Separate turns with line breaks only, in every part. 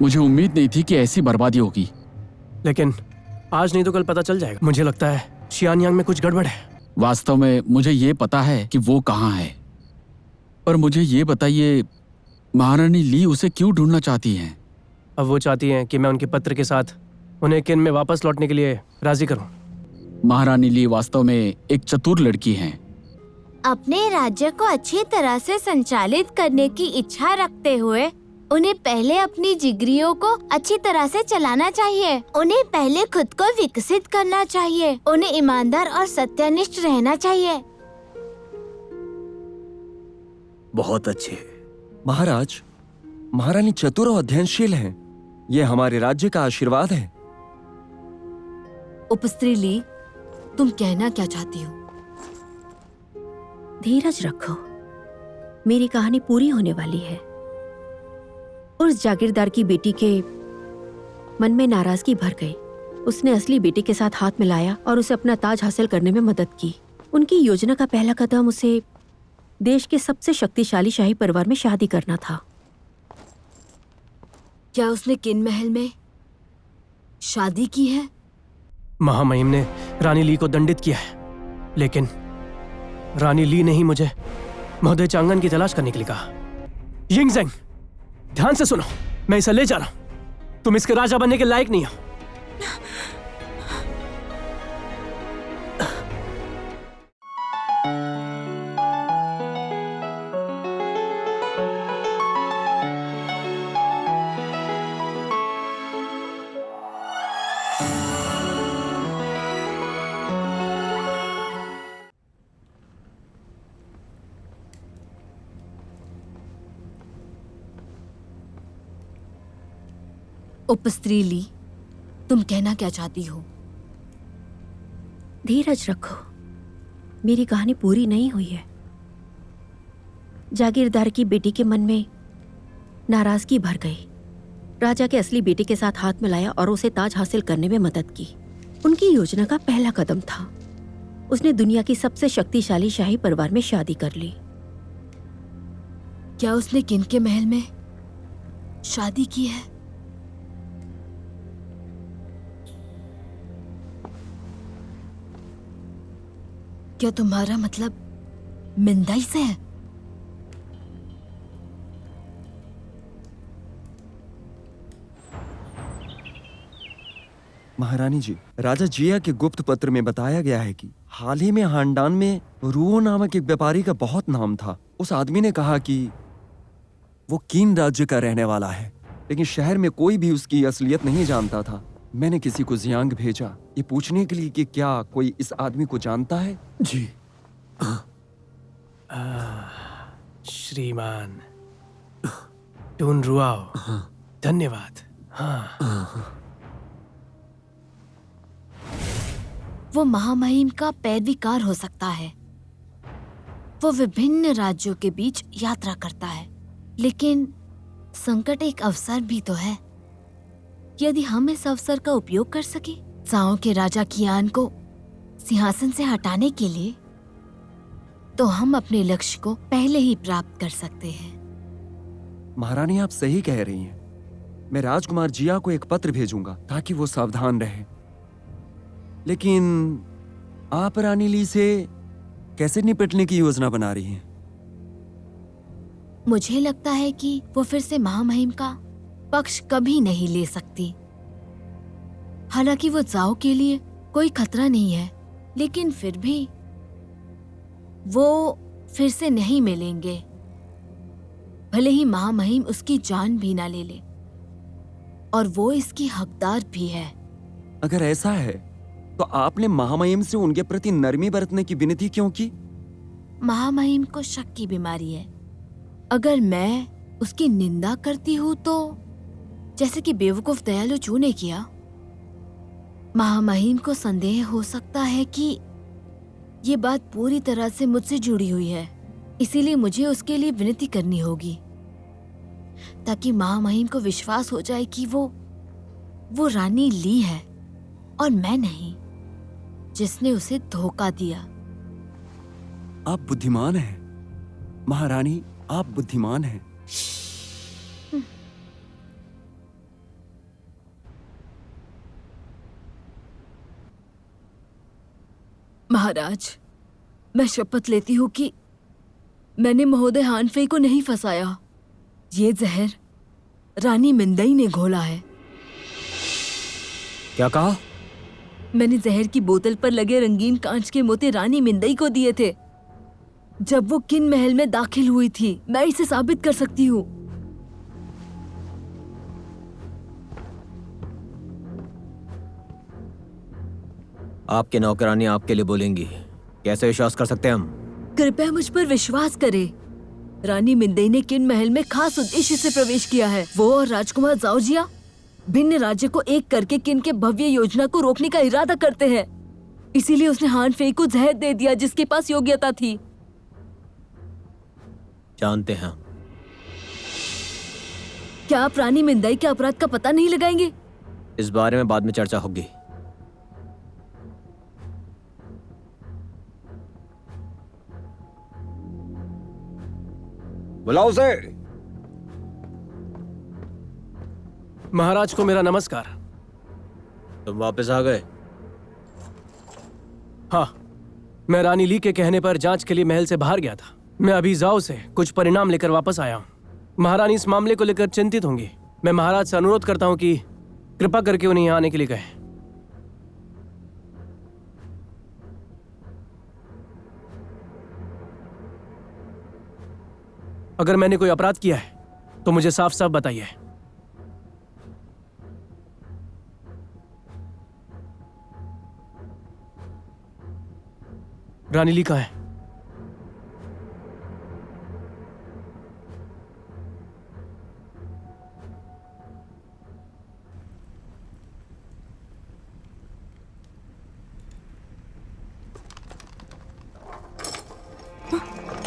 मुझे उम्मीद नहीं थी कि ऐसी बर्बादी होगी।
लेकिन आज नहीं तो कल पता चल जाएगा। मुझे लगता है शियानयांग में कुछ गड़बड़ है।
वास्तव में मुझे ये पता है कि वो कहाँ है, पर मुझे ये बताइए महारानी ली उसे क्यों ढूंढना चाहती हैं?
अब वो चाहती हैं कि मैं उनके पत्र के साथ उन्हें किन में वापस लौटने के लिए राजी करूं।
महारानी ली वास्तव में एक चतुर लड़की हैं।
अपने राज्य को अच्छी तरह से संचालित करने की इच्छा रखते हुए उन्हें पहले अपनी जिगरियों को अच्छी तरह से चलाना चाहिए। उन्हें पहले खुद को विकसित करना चाहिए। उन्हें ईमानदार और सत्यनिष्ठ रहना चाहिए।
बहुत अच्छे महाराज। महारानी चतुर और अध्ययनशील हैं। ये हमारे राज्य का आशीर्वाद है।
उपस्त्री ली, तुम कहना क्या चाहती हो?
धीरज रखो, मेरी कहानी पूरी होने वाली है। उस जागीरदार की बेटी के मन में नाराजगी भर गई। उसने असली बेटी के साथ हाथ मिलाया और उसे अपना ताज हासिल करने में मदद की। उनकी योजना का पहला कदम उसे देश के सबसे शक्तिशाली शाही परिवार में शादी करना था।
क्या उसने किन महल में शादी की है?
महामहिम ने रानी ली को दंडित किया है, लेकिन रानी ली ने ही मुझे महोदय चांगन की तलाश करने के लिए कहा। यिंगज़ेंग, ध्यान से सुनो, मैं इसे ले जा रहा हूं। तुम इसके राजा बनने के लायक नहीं हो।
उपस्त्री ली, तुम कहना क्या चाहती हो?
धीरज रखो, मेरी कहानी पूरी नहीं हुई है। जागीरदार की बेटी के मन में नाराजगी भर गई। राजा के असली बेटे के साथ हाथ मिलाया और उसे ताज हासिल करने में मदद की। उनकी योजना का पहला कदम था, उसने दुनिया की सबसे शक्तिशाली शाही परिवार में शादी कर ली।
क्या उसने किन के महल में शादी की है? क्या तुम्हारा मतलब मिंदाई से है?
महारानी जी, राजा जिया के गुप्त पत्र में बताया गया है कि हाल ही में हांडान में रुओ नामक एक व्यापारी का बहुत नाम था। उस आदमी ने कहा कि वो कीन राज्य का रहने वाला है, लेकिन शहर में कोई भी उसकी असलियत नहीं जानता था। मैंने किसी को जियांग भेजा ये पूछने के लिए कि क्या कोई इस आदमी को जानता है।
जी
श्रीमान टून रुआओ, धन्यवाद। हाँ,
वो महामहिम का पैरवीकार हो सकता है। वो विभिन्न राज्यों के बीच यात्रा करता है, लेकिन संकट एक अवसर भी तो है। यदि हम इस अवसर का उपयोग कर सके त्साओ के राजा कियान को सिंहासन से हटाने के लिए, तो हम अपने लक्ष्य को पहले ही प्राप्त कर सकते हैं।
महारानी, आप सही कह रही हैं। मैं राजकुमार जिया को एक पत्र भेजूंगा ताकि वो सावधान रहे। लेकिन आप रानी ली से कैसे निपटने की योजना बना रही हैं?
मुझे लगता है कि वो फिर से महामहिम का पक्ष कभी नहीं ले सकती। हालांकि वो त्साओ के लिए कोई खतरा नहीं है, लेकिन फिर भी वो फिर से नहीं मिलेंगे, भले ही महामहिम उसकी जान भी ना ले ले, और वो इसकी हकदार भी है।
अगर ऐसा है तो आपने महामहिम से उनके प्रति नरमी बरतने की विनती क्यों की?
महामहिम को शक की बीमारी है। अगर मैं उसकी निंदा करती हूँ तो जैसे कि बेवकूफ दयालु चू ने किया, महामहिम को संदेह हो सकता है कि ये बात पूरी तरह से मुझसे जुड़ी हुई है। इसीलिए मुझे उसके लिए विनती करनी होगी ताकि महामहिम को विश्वास हो जाए कि वो रानी ली है और मैं नहीं, जिसने उसे धोखा दिया।
आप बुद्धिमान हैं महारानी, आप बुद्धिमान हैं।
महाराज, मैं शपथ लेती हूँ कि मैंने महोदय हानफे को नहीं फंसाया। ये जहर रानी मिंदई ने घोला है।
क्या कहा?
मैंने जहर की बोतल पर लगे रंगीन कांच के मोती रानी मिंदई को दिए थे जब वो किन महल में दाखिल हुई थी। मैं इसे साबित कर सकती हूँ।
आपके नौकरानी आपके लिए बोलेंगी, कैसे विश्वास कर सकते हैं हम?
कृपया मुझ पर विश्वास करें। रानी मिंदई ने किन महल में खास उद्देश्य से प्रवेश किया है। वो और राजकुमार जाओजिया भिन्न राज्य को एक करके किन के भव्य योजना को रोकने का इरादा करते हैं। इसीलिए उसने हान फे को जहर दे दिया जिसके पास योग्यता थी।
जानते हैं हम।
क्या आप रानी मिंदई के अपराध का पता नहीं लगाएंगे?
इस बारे में बाद में चर्चा होगी।
बुलाओ उसे।
महाराज को मेरा नमस्कार।
तुम वापस आ गए?
हाँ, मैं रानी ली के कहने पर जांच के लिए महल से बाहर गया था। मैं अभी जाओ से कुछ परिणाम लेकर वापस आया हूँ। महारानी इस मामले को लेकर चिंतित होंगी। मैं महाराज से अनुरोध करता हूँ कि कृपा करके उन्हें यहाँ आने के लिए कहें। अगर मैंने कोई अपराध किया है तो मुझे साफ साफ बताइए। रानी ली कहाँ है?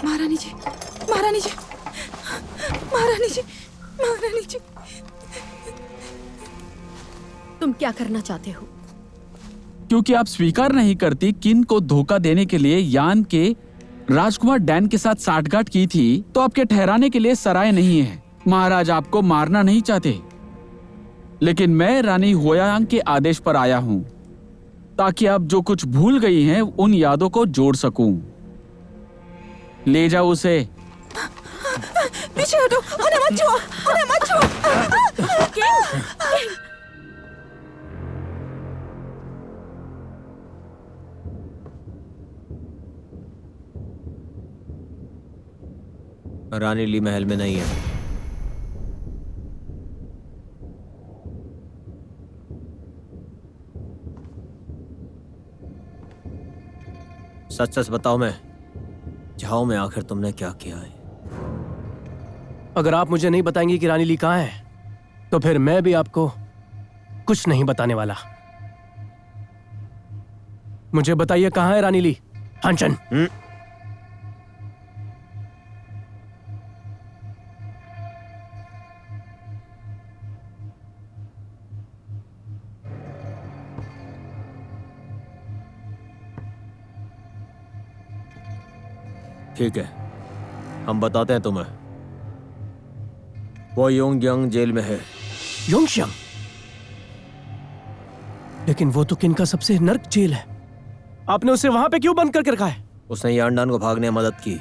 महारानी जी, महारानी जी, महारानी जी, महारानी जी।
तुम क्या करना चाहते हो?
क्योंकि आप स्वीकार नहीं करती किन को धोखा देने के लिए यान के राजकुमार डैन के साथ साठगांठ की थी, तो आपके ठहराने के लिए सराय नहीं है। महाराज आपको मारना नहीं चाहते, लेकिन मैं रानी हुआयांग के आदेश पर आया हूं ताकि आप जो कुछ भूल गई हैं उन यादों को जोड़ सकूं। ले जाओ उसे।
पीछे हटो, उन्हें मत छुओ, उन्हें मत छुओ।
रानी ली महल में नहीं है। सच सच बताओ, मैं झाओ में आखिर तुमने क्या किया है?
अगर आप मुझे नहीं बताएंगे कि रानी ली कहाँ है तो फिर मैं भी आपको कुछ नहीं बताने वाला। मुझे बताइए कहाँ है रानी ली? हानचन।
ठीक है, हम बताते हैं तुम्हें। वो योंगयांग जेल में है।
योंगश्यांग? लेकिन वो तो किन का सबसे नर्क जेल है। आपने उसे वहां पे क्यों बंद करके रखा है?
उसने यांडान को भागने में मदद की।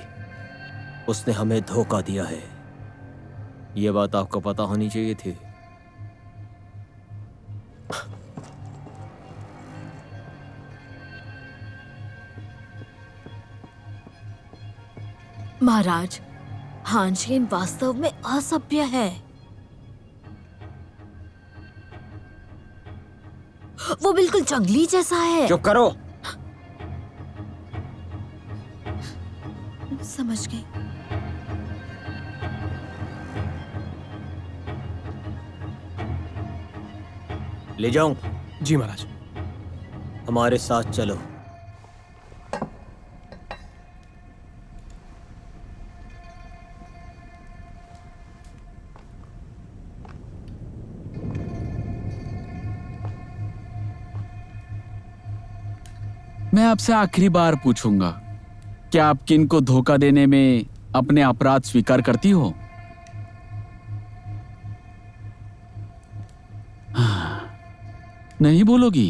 उसने हमें धोखा दिया है। ये बात आपको पता होनी चाहिए थी।
महाराज, हानशेन वास्तव में असभ्य है। वो बिल्कुल जंगली जैसा है।
चुप करो।
समझ गई।
ले जाऊं?
जी महाराज।
हमारे साथ चलो।
मैं आपसे आखिरी बार पूछूंगा, क्या आप किन को धोखा देने में अपने अपराध स्वीकार करती हो? नहीं बोलोगी?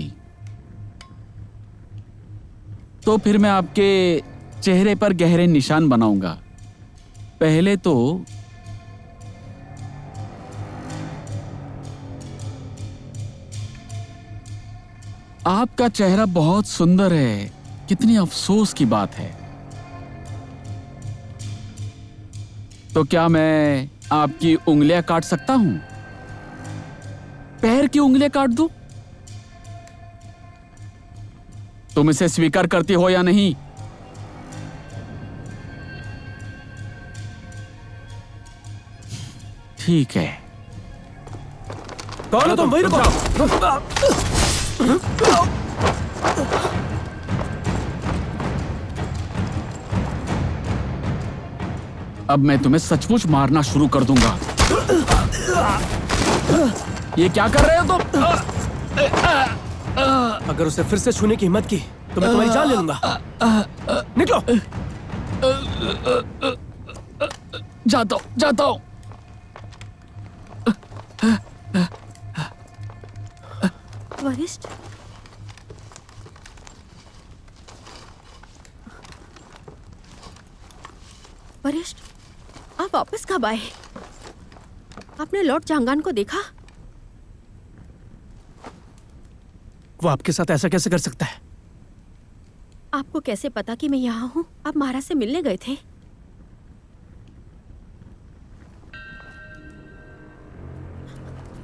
तो फिर मैं आपके चेहरे पर गहरे निशान बनाऊंगा। पहले तो आपका चेहरा बहुत सुंदर है, कितनी अफसोस की बात है। तो क्या मैं आपकी उंगलियां काट सकता हूं? पैर की उंगलियां काट दूं? तुम इसे स्वीकार करती हो या नहीं? ठीक है।
कौन हो तुम? वही रुको।
अब मैं तुम्हें सचमुच मारना शुरू कर दूंगा। ये क्या कर रहे हो तुम?
अगर उसे फिर से छूने की हिम्मत की तो मैं तुम्हारी जान ले लूंगा। निकलो।
जाता हूं।
वरिष्ठ, वरिष्ठ, आप वापस कब आए? आपने लॉर्ड चांगान को देखा?
वो आपके साथ ऐसा कैसे कर सकता है?
आपको कैसे पता कि मैं यहाँ हूँ? आप महाराज से मिलने गए थे।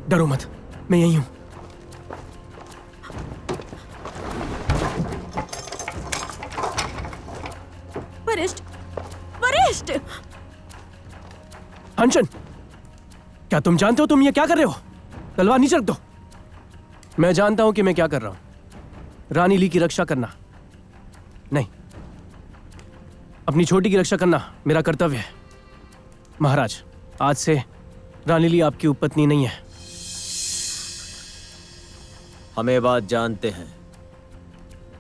डरो मत, मैं यही हूं।
वरिष्ठ, वरिष्ठ!
हंशन, क्या तुम जानते हो तुम ये क्या कर रहे हो? तलवार नीचे रख दो। मैं जानता हूं कि मैं क्या कर रहा हूं। रानी ली की रक्षा करना नहीं, अपनी छोटी की रक्षा करना मेरा कर्तव्य है। महाराज, आज से रानी ली आपकी उपपत्नी नहीं है।
हम ये बात जानते हैं।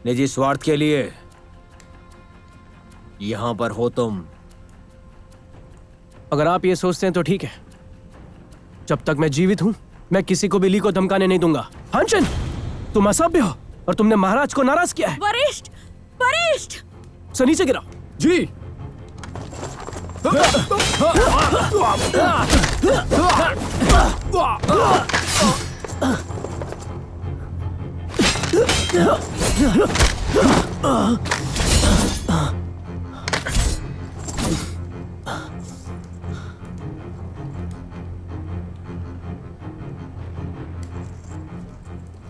निजी स्वार्थ के लिए यहां पर हो तुम।
अगर आप ये सोचते हैं तो ठीक है। जब तक मैं जीवित हूं मैं किसी को भी ली को धमकाने नहीं दूंगा। हंशन, तुम असभ्य हो और तुमने महाराज को नाराज किया है।
वरिष्ठ, वरिष्ठ!
सर नीचे गिराओ। जी।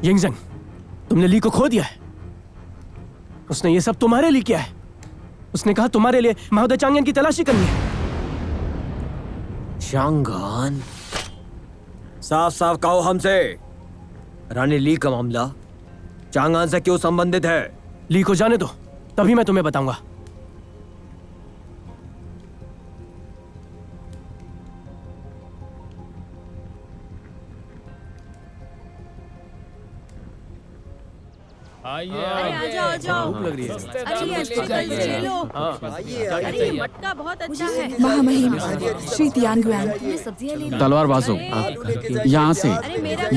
यिंगजंग, तुमने ली को खो दिया है। उसने ये सब तुम्हारे लिए किया है। उसने कहा तुम्हारे लिए महोदय चांगन की तलाशी करनी है।
चांगन? साफ साफ कहो हमसे, रानी ली का मामला चांगन से क्यों संबंधित है?
ली को जाने दो, तभी मैं तुम्हें बताऊंगा।
आइए
आ जाओ।
भूख लग रही है।
अरे ये अच्छी कल से लो। अरे ये मटका बहुत अच्छा है।
महामहिम श्री तियानगुआन,
ये सब्जियां ले लो।
तलवारबाजों, यहाँ से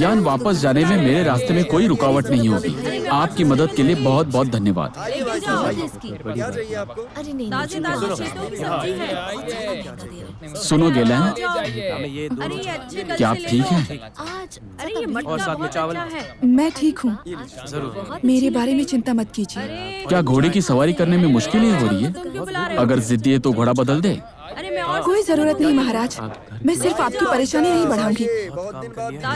यान वापस जाने में मेरे रास्ते में कोई रुकावट नहीं होगी। आपकी मदद के लिए बहुत बहुत धन्यवाद।
अरे नहीं, ताजे ताजे खेतों की सब्जी है।
सुनो गेलन,
अरे ये अच्छे कल
क्या आप
से ले
ठीक
लो।
हैं?
आज अरे ये मटका
और साथ में
बहुत
चावल।
अच्छा है।
मैं ठीक हूँ।
जरूर।
मेरे बारे में चिंता मत कीजिए।
क्या घोड़े की सवारी करने में मुश्किलें हो रही है?
तुम क्यों बुला रहे हो?
अगर जिद्दी है तो घोड़ा बदल दे।
अरे मैं और
कोई जरूरत नहीं महाराज, मैं सिर्फ आपकी परेशानी नहीं बढ़ाऊंगी।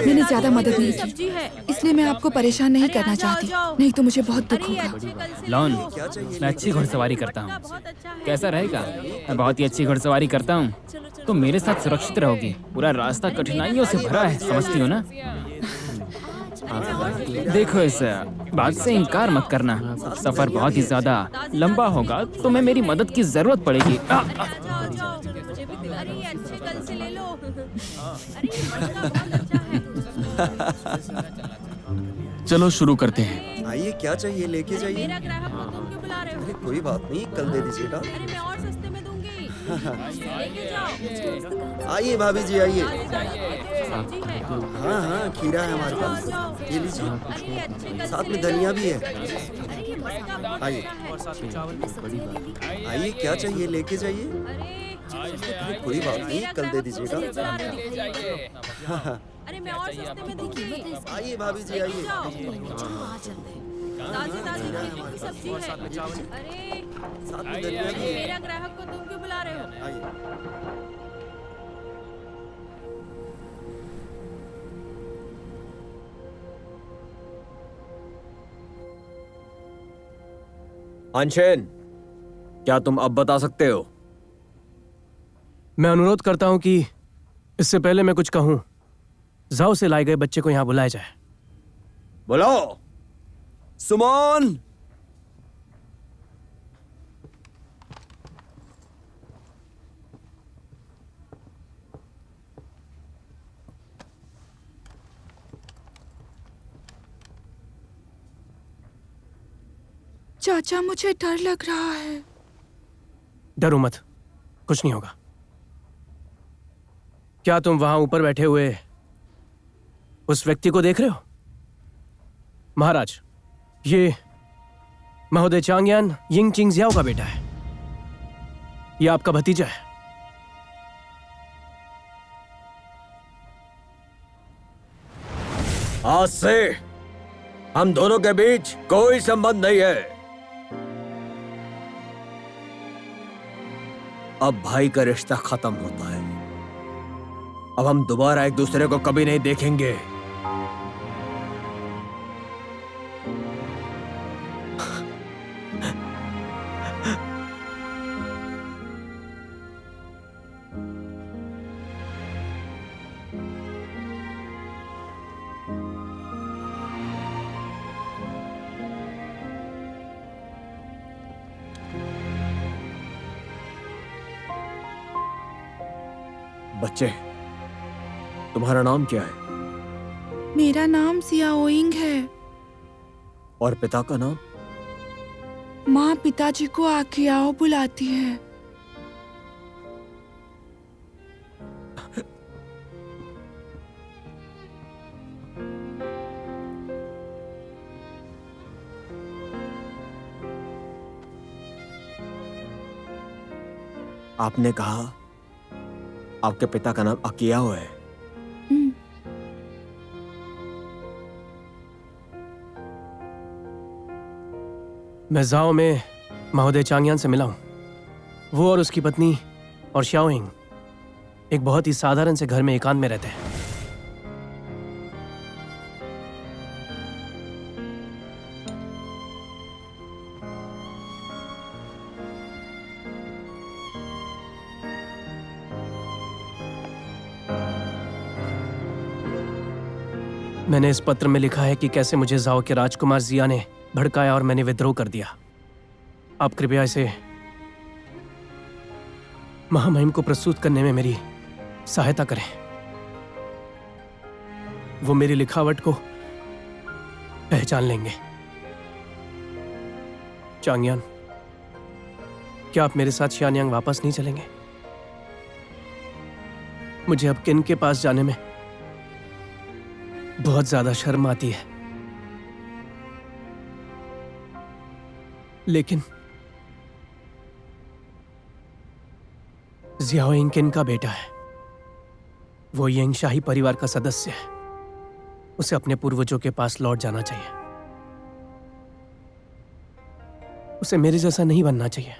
मैंने ज्यादा मदद नहीं की,
सब्जी है।
इसलिए मैं आपको परेशान नहीं करना
आ जाओ,
चाहती,
आ जाओ।
नहीं तो मुझे बहुत दुख
अरे ये
होगा।
अच्छे कल से
लॉन,
ले लो।
मैं अच्छी घुड़सवारी करता हूँ।
बहुत अच्छा है।
कैसा रहेगा? मैं बहुत ही अच्छी घुड़सवारी करता हूँ। तो मेरे साथ सुरक्षित रहोगी। पूरा रास्ता कठिनाइयों से भरा है, समझती हो ना? देखो, इस बात से इनकार मत करना। सफर बहुत ही ज्यादा लंबा होगा, तो मैं मेरी मदद की जरूरत पड़ेगी।
आ जाओ। मुझे भी दिला। अरे ये अच्छे कल से ले लो। अरे ये मटका बहुत अच्छा है।
चलो शुरू करते हैं।
आइए, क्या चाहिए लेके जाइए।
मेरा ग्राहक हो, तुम क्यों बुला रहे हो?
अरे कोई बात नहीं, कल दे दीजिएगा।
अरे मैं और सस्ते में दूंगी। लेके जाओ।
आइए भाभी जी, आइए।
सब्जी है।
हाँ हाँ, खीरा है हमारे पास, ये लीजिए।
अरे ये अच्छे कल
साथ
से
में
ले लो।
धनिया भी है।
अरे ये
आइए आइए, क्या चाहिए लेके जाइए।
अरे
कोई बात नहीं, कल दे दीजिएगा।
अरे मैं और सस्ते में दूंगी।
आइए भाभी जी, आइए।
ताजी ताजी खरीदी की सब्जी है। अरे
साथ में धनिया भी है।
मेरा ग्राहक को तुम क्यों बुला रहे हो?
आइए।
अनशेन, क्या तुम अब बता सकते हो?
मैं अनुरोध करता हूं कि इससे पहले मैं कुछ कहूं, जाओ से लाए गए बच्चे को यहां बुलाया जाए।
बुलाओ।
सुमन,
चाचा मुझे डर लग रहा है।
डरो मत, कुछ नहीं होगा। क्या तुम वहां ऊपर बैठे हुए उस व्यक्ति को देख रहे हो? महाराज, ये महोदय चांगयान यिंग चिंगजियाओ का बेटा है। ये आपका भतीजा है।
आज से हम दोनों के बीच कोई संबंध नहीं है। अब भाई का रिश्ता खत्म होता है। अब हम दोबारा एक दूसरे को कभी नहीं देखेंगे। बच्चे, तुम्हारा नाम क्या है?
मेरा नाम सियाओइंग है।
और पिता का नाम?
माँ पिताजी को आकियाओ बुलाती है।
आपने कहा आपके पिता का नाम अकियाओ है।
मैं जाओ में महोदय चांगयान से मिला हूं। वो और उसकी पत्नी और शाओइंग एक बहुत ही साधारण से घर में एकांत में रहते हैं। मैंने इस पत्र में लिखा है कि कैसे मुझे जाओ के राजकुमार जिया ने भड़काया और मैंने विद्रोह कर दिया। आप कृपया इसे महामहिम को प्रस्तुत करने में मेरी सहायता करें। वो मेरी लिखावट को पहचान लेंगे। चांगयान, क्या आप मेरे साथ शियान्यांग वापस नहीं चलेंगे? मुझे अब किन के पास जाने में बहुत ज्यादा शर्म आती है, लेकिन जियाओइंग किन का बेटा है। वो यिंग शाही परिवार का सदस्य है। उसे अपने पूर्वजों के पास लौट जाना चाहिए। उसे मेरे जैसा नहीं बनना चाहिए,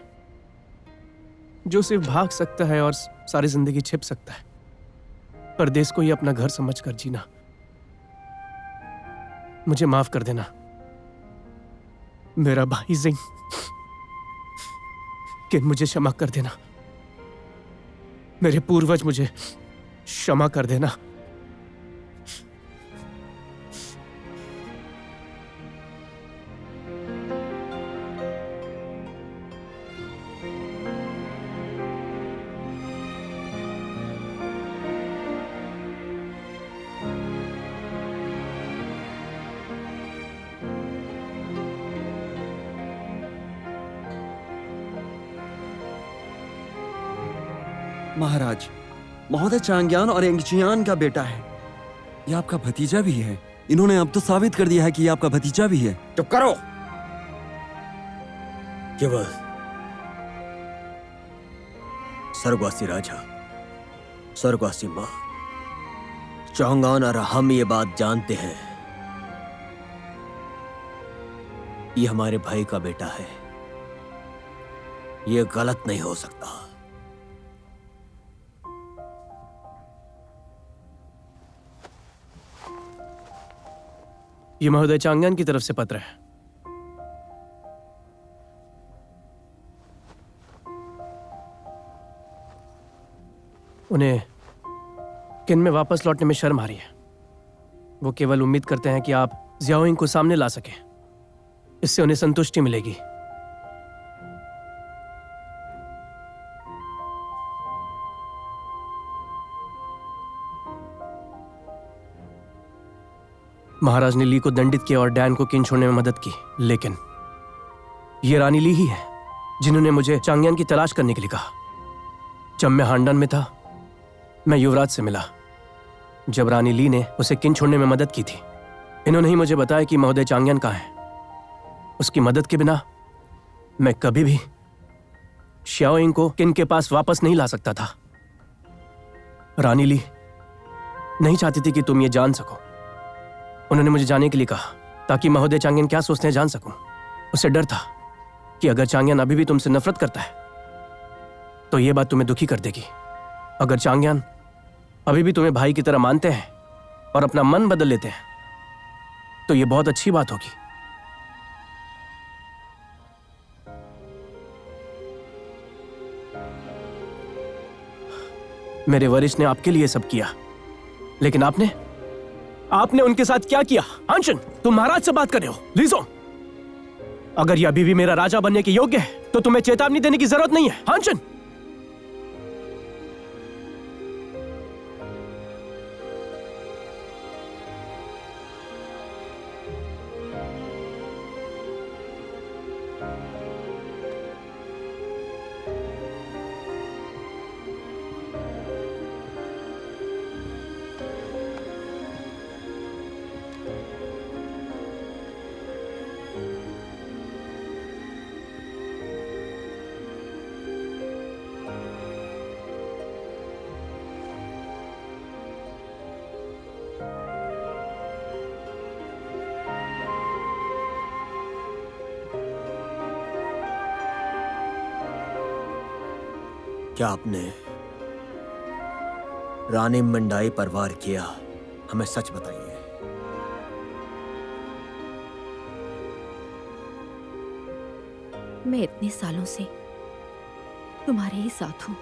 जो सिर्फ भाग सकता है और सारी जिंदगी छिप सकता है। परदेश को ही अपना घर समझकर जीना। मुझे माफ कर देना मेरा भाई जिंग, किन मुझे क्षमा कर देना। मेरे पूर्वज मुझे क्षमा कर देना।
महाराज, महोदय चांगयान और एंगचियान का बेटा है। ये आपका भतीजा भी है। इन्होंने अब तो साबित कर दिया है कि ये आपका भतीजा भी है।
चुप करो। केवल स्वर्गवासी राजा, स्वर्गवासी माँ, चांगान और हम ये बात जानते हैं, ये हमारे भाई का बेटा है, ये गलत नहीं हो सकता।
ये महोदय चांगन की तरफ से पत्र है। उन्हें किन में वापस लौटने में शर्म आ रही है। वो केवल उम्मीद करते हैं कि आप जियाओइंग को सामने ला सकें, इससे उन्हें संतुष्टि मिलेगी। महाराज ने ली को दंडित किया और डैन को किन छोड़ने में मदद की, लेकिन ये रानी ली ही है जिन्होंने मुझे चांगयान की तलाश करने के लिए कहा। जब मैं हांडान में था, मैं युवराज से मिला। जब रानी ली ने उसे किन छोड़ने में मदद की थी, इन्होंने ही मुझे बताया कि महोदय चांगयान कहाँ है। उसकी मदद के बिना मैं कभी भी श्याओइंग को किन के पास वापस नहीं ला सकता था। रानी ली नहीं चाहती थी कि तुम ये जान सको। उन्होंने मुझे जाने के लिए कहा ताकि महोदय चांगयान क्या सोचते हैं जान सकूं। उसे डर था कि अगर चांगयान अभी भी तुमसे नफरत करता है तो यह बात तुम्हें दुखी कर देगी। अगर चांगयान अभी भी तुम्हें भाई की तरह मानते हैं और अपना मन बदल लेते हैं तो यह बहुत अच्छी बात होगी। मेरे वरिष्ठ ने आपके लिए सब किया, लेकिन आपने उनके साथ क्या किया? हानशन, तुम महाराज से बात कर रहे हो। लीजो, अगर ये अभी भी मेरा राजा बनने के योग्य है तो तुम्हें चेतावनी देने की जरूरत नहीं है। हानशन,
क्या आपने रानी मंडाई पर वार किया? हमें सच बताइए।
मैं इतने सालों से तुम्हारे ही साथ हूं।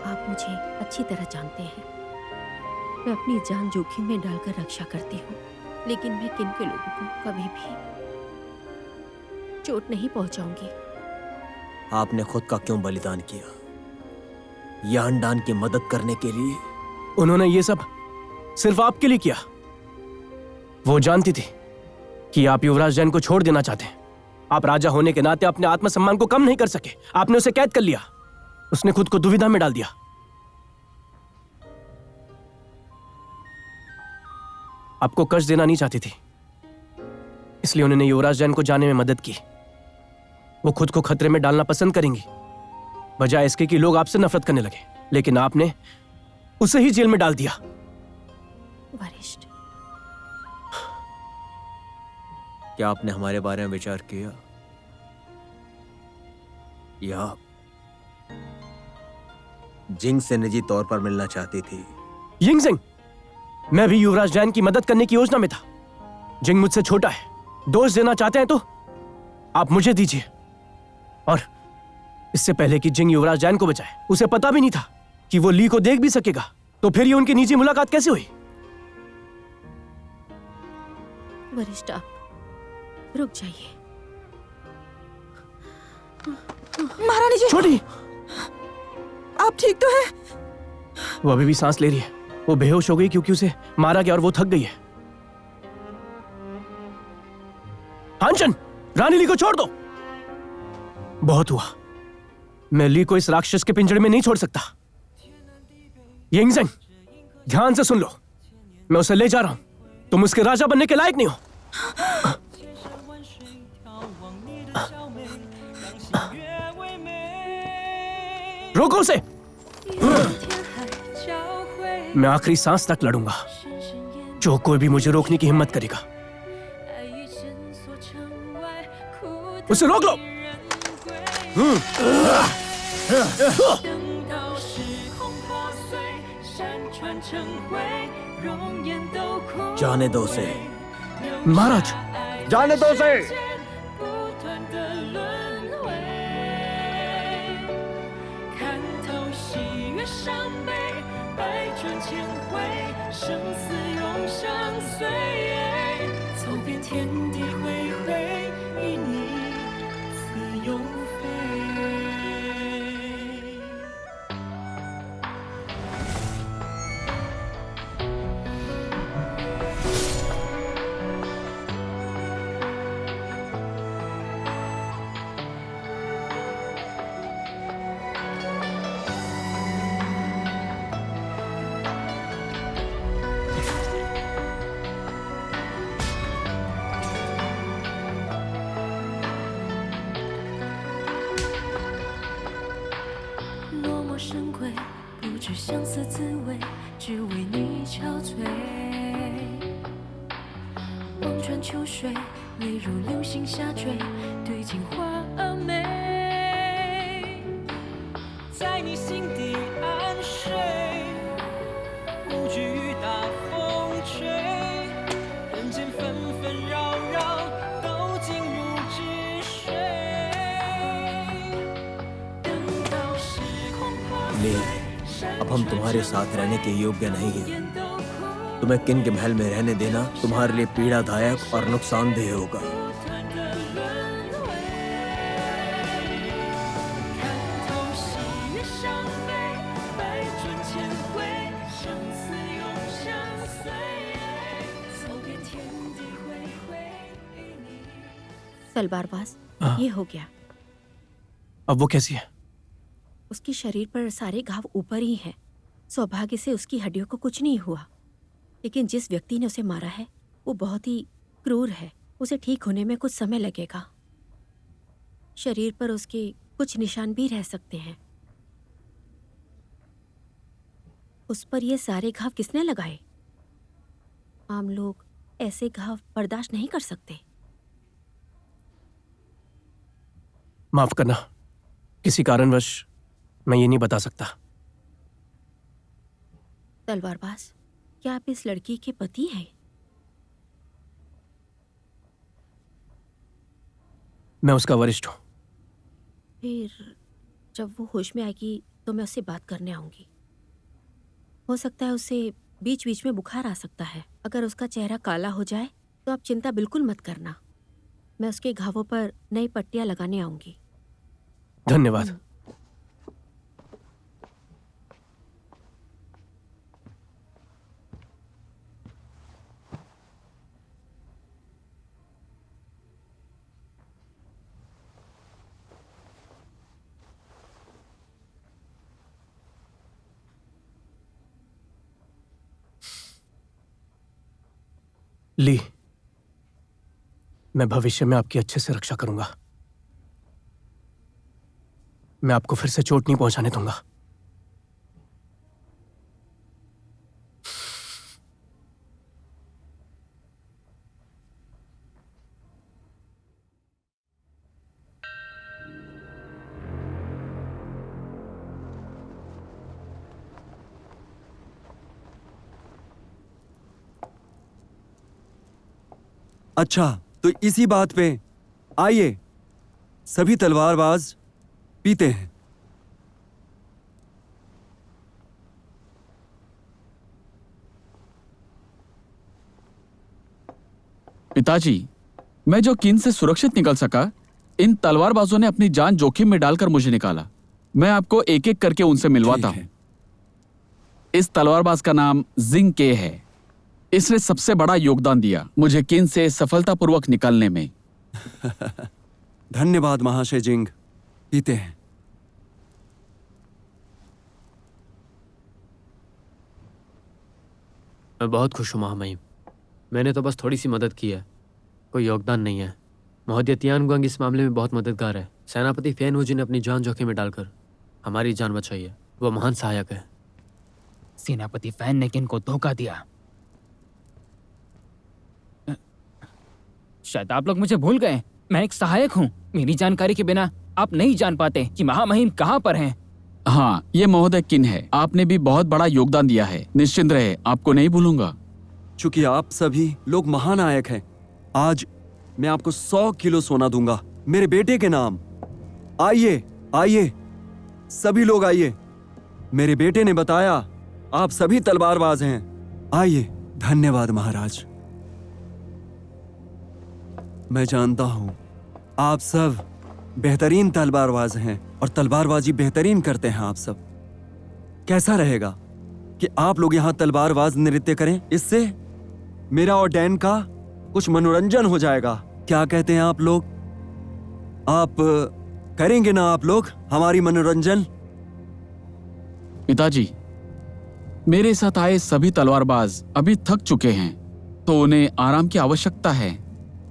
आप मुझे अच्छी तरह जानते हैं। मैं अपनी जान जोखिम में डालकर रक्षा करती हूँ, लेकिन मैं किन के लोगों को कभी भी चोट नहीं पहुंचाऊंगी।
आपने खुद का क्यों बलिदान किया? यानडान की मदद करने के लिए?
उन्होंने ये सब सिर्फ आपके लिए किया। वो जानती थी कि आप युवराज जैन को छोड़ देना चाहते हैं। आप राजा होने के नाते अपने आत्मसम्मान को कम नहीं कर सके। आपने उसे कैद कर लिया। उसने खुद को दुविधा में डाल दिया। आपको कष्ट देना नहीं चाहती थी, इसलिए उन्होंने युवराज जैन को जाने में मदद की। वो खुद को खतरे में डालना पसंद करेंगी, बजाय इसके कि लोग आपसे नफरत करने लगे, लेकिन आपने उसे ही जेल में डाल दिया।
वरिष्ठ,
क्या आपने हमारे बारे में विचार किया, या जिंग से निजी तौर पर मिलना चाहती थी?
यिंगजिंग, मैं भी युवराज जैन की मदद करने की योजना में था। जिंग मुझसे छोटा है। दोष देना चाहते हैं तो आप मुझे दीजिए। और इससे पहले कि जिंग युवराज जैन को बचाए, उसे पता भी नहीं था कि वो ली को देख भी सकेगा। तो फिर ये उनकी निजी मुलाकात कैसे हुई?
वरिष्ठ, आप रुक जाइए।
महारानी जी,
छोटी,
आप ठीक तो हैं?
वो अभी भी सांस ले रही है। वो बेहोश हो गई क्योंकि उसे मारा गया और वो थक गई है। हानशन, रानी ली को छोड़ दो। बहुत हुआ। मैं ली को इस राक्षस के पिंजरे में नहीं छोड़ सकता। यिंगजिंग, ध्यान से सुन लो। मैं उसे ले जा रहा हूं। तुम उसके राजा बनने के लायक नहीं हो। रोको उसे। मैं आखिरी सांस तक लड़ूंगा। जो कोई भी मुझे रोकने की हिम्मत करेगा, उसे रोक लो।
जाने दो उसे।
महाराज,
जाने दो उसे।
अब हम तुम्हारे साथ रहने के योग्य नहीं हैं। तुम्हें किन के महल में रहने देना तुम्हारे लिए पीड़ादायक और नुकसानदेह होगा।
तलवारबाज, ये हो गया।
अब वो कैसी है?
उसकी शरीर पर सारे घाव ऊपर ही हैं। सौभाग्य से उसकी हड्डियों को कुछ नहीं हुआ, लेकिन जिस व्यक्ति ने उसे मारा है वो बहुत ही क्रूर है। उसे ठीक होने में कुछ समय लगेगा। शरीर पर उसके कुछ निशान भी रह सकते हैं। उस पर ये सारे घाव किसने लगाए? आम लोग ऐसे घाव बर्दाश्त नहीं कर सकते।
माफ करना, किसी कारणवश मैं ये नहीं बता सकता।
तलवारबाज, क्या आप इस लड़की के पति हैं?
मैं उसका वरिष्ठ हूं।
फिर जब वो होश में आएगी तो मैं उससे बात करने आऊंगी। हो सकता है उसे बीच बीच में बुखार आ सकता है। अगर उसका चेहरा काला हो जाए तो आप चिंता बिल्कुल मत करना। मैं उसके घावों पर नई पट्टियां लगाने आऊंगी।
धन्यवाद। ली, मैं भविष्य में आपकी अच्छे से रक्षा करूंगा। मैं आपको फिर से चोट नहीं पहुंचाने दूंगा।
अच्छा, तो इसी बात पे आइए सभी तलवारबाज पीते हैं।
पिताजी, मैं जो किन से सुरक्षित निकल सका, इन तलवारबाजों ने अपनी जान जोखिम में डालकर मुझे निकाला। मैं आपको एक एक करके उनसे मिलवाता हूं। इस तलवारबाज का नाम जिंग के है। इसने सबसे बड़ा योगदान दिया मुझे किन से सफलतापूर्वक निकलने में।
धन्यवाद महाशय जिंग। पीते हैं।
मैं बहुत खुश हूँ महामहिम। मैंने तो बस थोड़ी सी मदद की है, कोई योगदान नहीं है। महोदय तियानगुआंग इस मामले में बहुत मददगार है। सेनापति फेन वुजी ने अपनी जान जोखिम में डालकर हमारी जान बचाई है। वो महान सहायक है।
सेनापति फैन ने किन को धोखा दिया। शायद आप लोग मुझे भूल गए। मैं एक सहायक हूँ। मेरी जानकारी के बिना आप नहीं जान पाते कि महामहिम कहाँ पर हैं।
हाँ, ये महोदय किन है। आपने भी बहुत बड़ा योगदान दिया है। निश्चिंत रहे, आपको नहीं भूलूंगा।
चूंकि आप सभी लोग महानायक हैं, आज मैं आपको 100 किलो सोना दूंगा मेरे बेटे के नाम। आइए आइए, सभी लोग आइए। मेरे बेटे ने बताया आप सभी तलवारबाज हैं। आइए। धन्यवाद महाराज। मैं जानता हूं आप सब बेहतरीन तलवारबाज हैं और तलवारबाजी बेहतरीन करते हैं आप सब। कैसा रहेगा कि आप लोग यहां तलवारबाज नृत्य करें? इससे मेरा और डैन का कुछ मनोरंजन हो जाएगा। क्या कहते हैं आप लोग? आप करेंगे ना आप लोग हमारी मनोरंजन?
पिताजी, मेरे साथ आए सभी तलवारबाज अभी थक चुके हैं, तो उन्हें आराम की आवश्यकता है।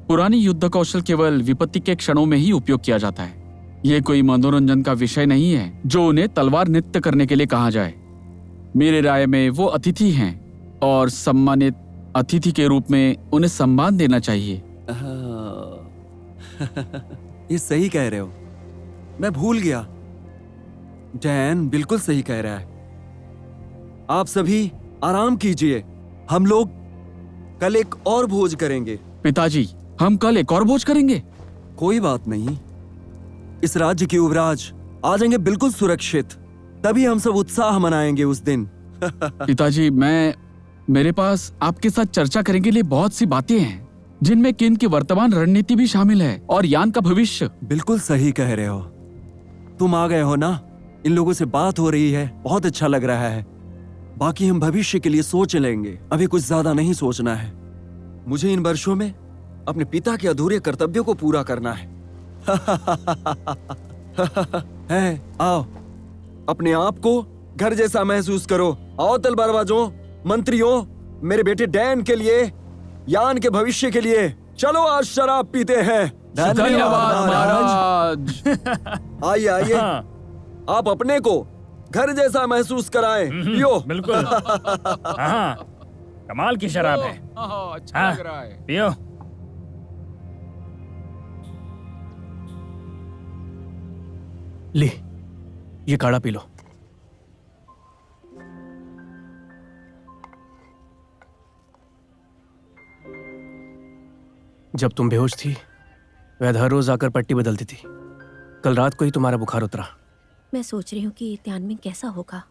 पुरानी युद्ध कौशल केवल विपत्ति के क्षणों में ही उपयोग किया जाता है। ये कोई मनोरंजन का विषय नहीं है जो उन्हें तलवार नृत्य करने के लिए कहा जाए। मेरे राय में वो अतिथि हैं और सम्मानित अतिथि के रूप में उन्हें सम्मान देना चाहिए।
ये सही कह रहे हो, मैं भूल गया। डैन बिल्कुल सही कह रहा है। आप सभी आराम कीजिए, हम लोग कल एक और भोज करेंगे।
पिताजी, हम कल एक और भोज करेंगे?
कोई बात नहीं, इस राज्य के युवराज आ जाएंगे बिल्कुल सुरक्षित, तभी हम सब उत्साह मनाएंगे उस दिन।
पिताजी, मेरे पास आपके साथ चर्चा करने के लिए बहुत सी बातें हैं, जिनमें किन की वर्तमान रणनीति भी शामिल है और यान का भविष्य।
बिल्कुल सही कह रहे हो। तुम आ गए हो ना, इन लोगों से बात हो रही है, बहुत अच्छा लग रहा है। बाकी हम भविष्य के लिए सोच लेंगे, अभी कुछ ज्यादा नहीं सोचना है। मुझे इन वर्षों में अपने पिता के अधूरे कर्तव्यों को पूरा करना है। है, आओ, अपने आप को घर जैसा महसूस करो। आओ तलवारबाजों, मंत्रियों, मेरे बेटे डैन के लिए, यान के भविष्य के लिए चलो आज शराब पीते हैं।
धन्यवाद महाराज।
आइए आइए, आप अपने को घर जैसा महसूस कराएं। पियो।
बिल्कुल। हाँ, कमाल की शराब है।
अच्छा लग रहा है।
पियो।
ले, ये काढ़ा पी लो। जब तुम बेहोश थी, वैद्य हर रोज आकर पट्टी बदलती थी। कल रात को ही तुम्हारा बुखार उतरा।
मैं सोच रही हूँ कि त्यानमिंग कैसा होगा।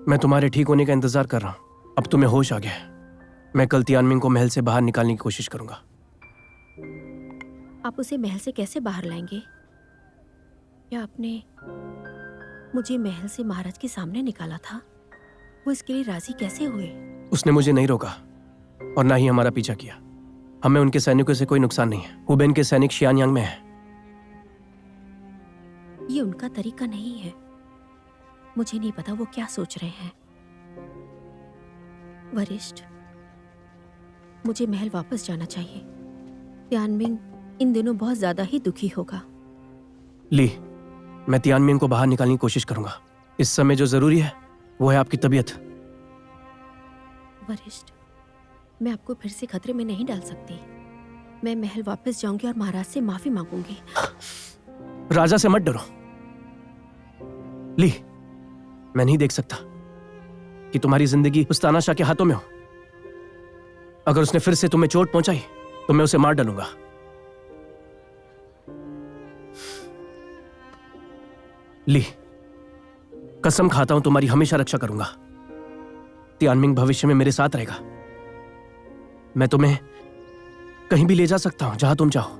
मैं तुम्हारे ठीक होने का इंतजार कर रहा हूं। अब तुम्हें होश आ गया है। मैं कल त्यानमिंग को महल से बाहर निकालने की कोशिश करूंगा।
आप उसे महल से कैसे बाहर लाएंगे? क्या आपने मुझे महल से महाराज के सामने निकाला था? वो इसके लिए राजी कैसे हुए?
उसने मुझे नहीं रोका और ना ही हमारा पीछा किया। हमें उनके सैनिकों से कोई नुकसान नहीं है। हुबेन के सैनिक शियानयांग में हैं।
ये उनका तरीका नहीं है। मुझे नहीं पता वो क्या सोच रहे हैं। वरिष्ठ, मुझे महल वापस जाना चाहिए। त्यानमिंग इन दिनों बहुत ज्यादा ही दुखी होगा।
ली, मैं त्यानमिंग को बाहर निकालने की कोशिश करूंगा। इस समय जो जरूरी है वो है आपकी तबीयत।
वरिष्ठ, मैं आपको फिर से खतरे में नहीं डाल सकती। मैं महल वापस जाऊंगी और महाराज से माफी मांगूंगी।
राजा से मत डरो। ली, मैं नहीं देख सकता कि तुम्हारी जिंदगी उस तानाशाह के हाथों में हो। अगर उसने फिर से तुम्हें चोट पहुंचाई तो मैं उसे मार डालूंगा। ली, कसम खाता हूं तुम्हारी हमेशा रक्षा करूंगा। त्यानमिंग भविष्य में मेरे साथ रहेगा। मैं तुम्हें कहीं भी ले जा सकता हूं, जहां तुम चाहो।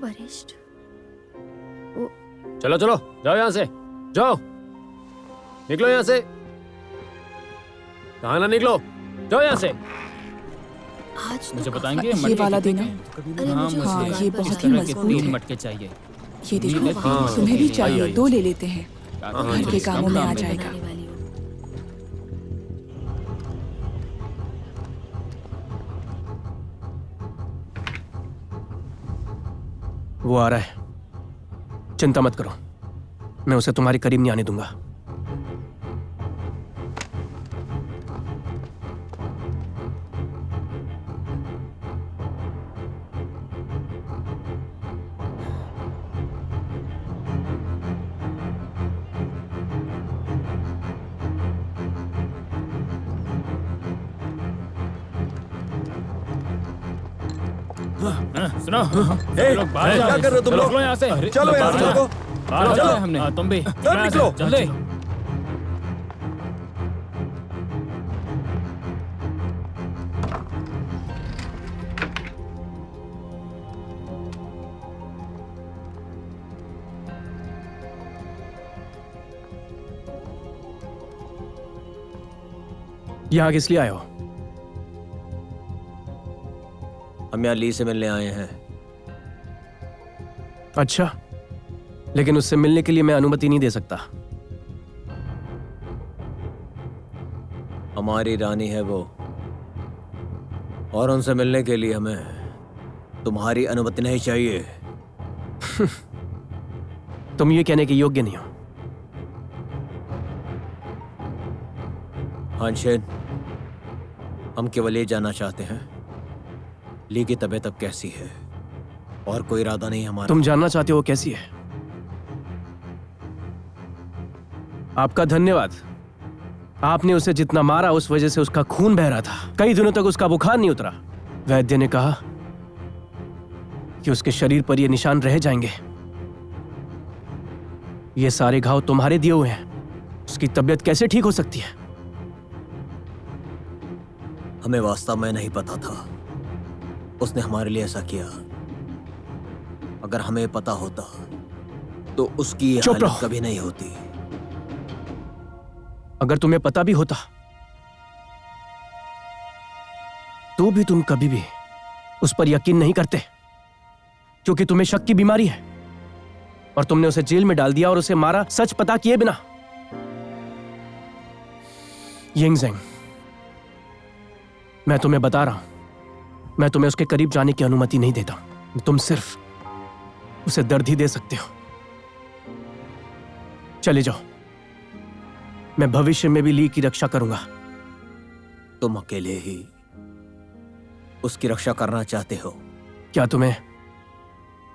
वरिष्ठ,
चलो चलो, जाओ यहाँ से, जाओ, निकलो यहाँ से। कहाँ ना निकलो, जाओ यहाँ से।
आज
मुझे बताएंगे
ये वाला देना।
हाँ, मुझे
हाँ, ये
इस
बहुत ही
तरह के
मजबूत
3
है।
मटके चाहिए।
ये देखो,
हाँ,
तुम्हें भी
आइए,
चाहिए।
आइए।
2 ले लेते हैं,
हाँ,
घर के कामों में आ
काम
जाएगा।
वो आ रहा है, चिंता मत करो, मैं उसे तुम्हारे करीब नहीं आने दूंगा।
सुनो, लोग बाहर
क्या
जाओ।
कर रहे हो तुम लोग?
चलो यहाँ से।
चलो यहाँ से, चलो।
बाहर
चलो।
जाओ हमने। हाँ, तुम भी
सब निकलो।
जल्दी।
यहाँ किस लिए आए हो?
हम यहाँ ली से मिलने आए हैं।
अच्छा, लेकिन उससे मिलने के लिए मैं अनुमति नहीं दे सकता।
हमारी रानी है वो, और उनसे मिलने के लिए हमें तुम्हारी अनुमति नहीं चाहिए।
तुम ये कहने के योग्य नहीं हो।
हानशेन, हम केवल ये जानना चाहते हैं ली की तबीयत अब कैसी है, और कोई इरादा नहीं हमारा।
तुम जानना चाहते हो वो कैसी है? आपका धन्यवाद। आपने उसे जितना मारा उस वजह से उसका खून बह रहा था। कई दिनों तक उसका बुखार नहीं उतरा। वैद्य ने कहा कि उसके शरीर पर ये निशान रह जाएंगे। ये सारे घाव तुम्हारे दिए हुए हैं। उसकी तबीयत कैसे ठीक हो सकती है?
हमें वास्तव में नहीं पता था उसने हमारे लिए ऐसा किया। अगर हमें पता होता तो उसकी ये
चुप
हालत
रहो।
कभी नहीं होती।
अगर तुम्हें पता भी होता तो भी तुम कभी भी उस पर यकीन नहीं करते, क्योंकि तुम्हें शक की बीमारी है और तुमने उसे जेल में डाल दिया और उसे मारा सच पता किए बिना। यिंगज़ेंग, मैं तुम्हें बता रहा हूं, मैं तुम्हें उसके करीब जाने की अनुमति नहीं देता। तुम सिर्फ उसे दर्द ही दे सकते हो। चले जाओ, मैं भविष्य में भी ली की रक्षा करूंगा।
तुम अकेले ही उसकी रक्षा करना चाहते हो?
क्या तुम्हें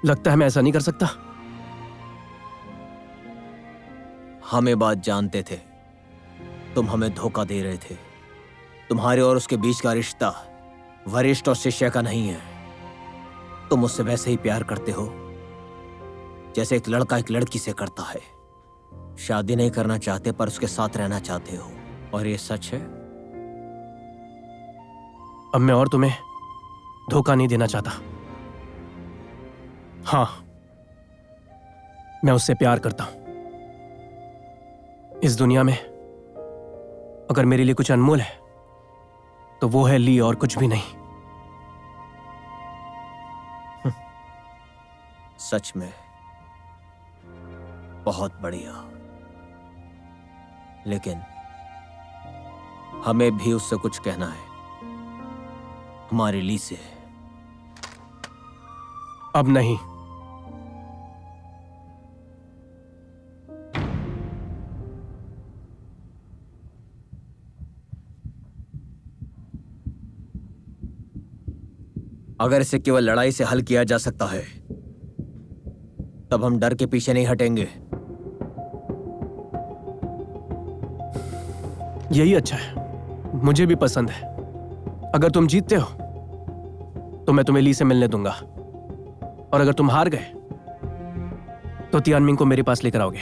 लगता है मैं ऐसा नहीं कर सकता?
हम ये बात जानते थे, तुम हमें धोखा दे रहे थे। तुम्हारे और उसके बीच का रिश्ता वरिष्ठ और शिष्य का नहीं है। तुम उससे वैसे ही प्यार करते हो जैसे एक लड़का एक लड़की से करता है। शादी नहीं करना चाहते पर उसके साथ रहना चाहते हो, और ये सच है।
अब मैं और तुम्हें धोखा नहीं देना चाहता। हां, मैं उससे प्यार करता हूं। इस दुनिया में अगर मेरे लिए कुछ अनमोल है तो वो है ली, और कुछ भी नहीं।
सच में बहुत बढ़िया, लेकिन हमें भी उससे कुछ कहना है, हमारी ली से।
अब नहीं।
अगर इसे केवल लड़ाई से हल किया जा सकता है तब हम डर के पीछे नहीं हटेंगे।
यही अच्छा है, मुझे भी पसंद है। अगर तुम जीतते हो तो मैं तुम्हें ली से मिलने दूंगा, और अगर तुम हार गए तो तियानमिंग को मेरे पास लेकर आओगे।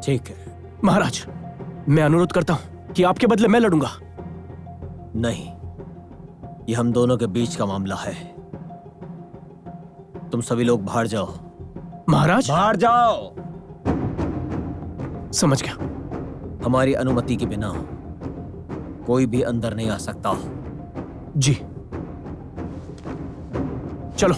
ठीक है।
महाराज, मैं अनुरोध करता हूं कि आपके बदले मैं लड़ूंगा।
नहीं, ये हम दोनों के बीच का मामला है। तुम सभी लोग बाहर जाओ।
महाराज,
बाहर जाओ।
समझ गया।
हमारी अनुमति के बिना कोई भी अंदर नहीं आ सकता।
जी, चलो।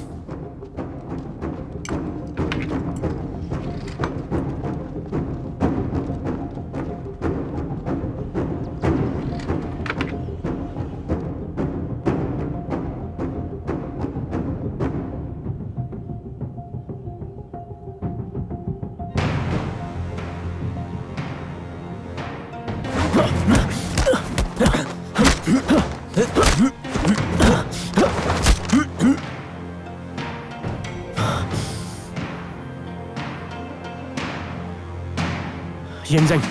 यिंगज़ेंग,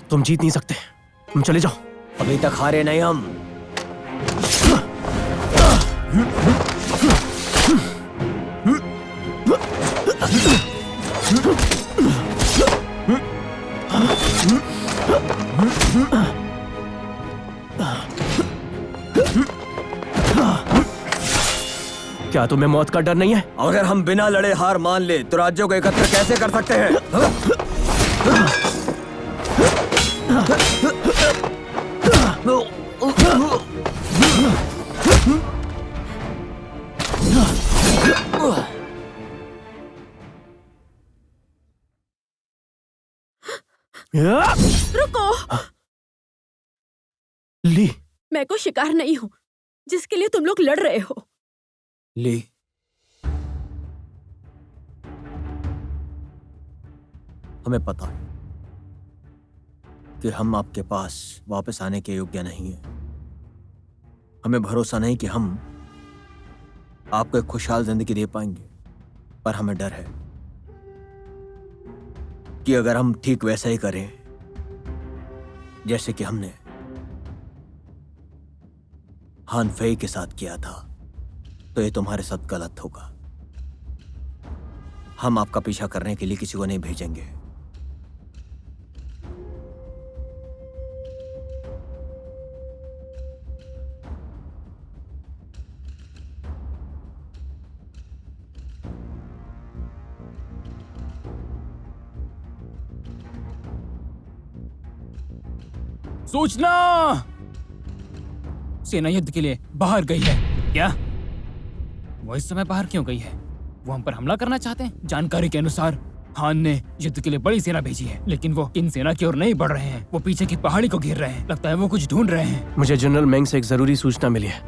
तुम जीत नहीं सकते, तुम चले जाओ।
अभी तक हारे नहीं हम।
क्या तुम्हें मौत का डर नहीं है?
अगर हम बिना लड़े हार मान ले तो राज्यों को एकत्र कैसे कर सकते हैं?
रुको।
ली,
मैं कोई शिकार नहीं हूँ जिसके लिए तुम लोग लड़ रहे हो।
ली, हमें पता है कि हम आपके पास वापस आने के योग्य नहीं हैं। हमें भरोसा नहीं कि हम आपको एक खुशहाल जिंदगी दे पाएंगे, पर हमें डर है कि अगर हम ठीक वैसा ही करें जैसे कि हमने हान फेई के साथ किया था, तो ये तुम्हारे साथ गलत होगा। हम आपका पीछा करने के लिए किसी को नहीं भेजेंगे।
सूचना, सेना युद्ध के लिए बाहर गई है। क्या वो इस समय बाहर क्यों गई है? वो हम पर हमला करना चाहते हैं। जानकारी के अनुसार हान ने युद्ध के लिए बड़ी सेना भेजी है, लेकिन वो इन सेना की ओर नहीं बढ़ रहे हैं। वो पीछे की पहाड़ी को घेर रहे हैं। लगता है वो कुछ ढूंढ रहे हैं।
मुझे जनरल मेंग से एक जरूरी सूचना मिली है।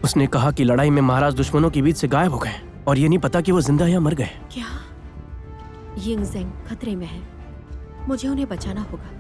उसने कहा कि लड़ाई में महाराज दुश्मनों के बीच से गायब हो गए और ये नहीं पता कि वो जिंदा या मर गए।
क्या यिंगज़ेंग खतरे में है? मुझे उन्हें बचाना होगा।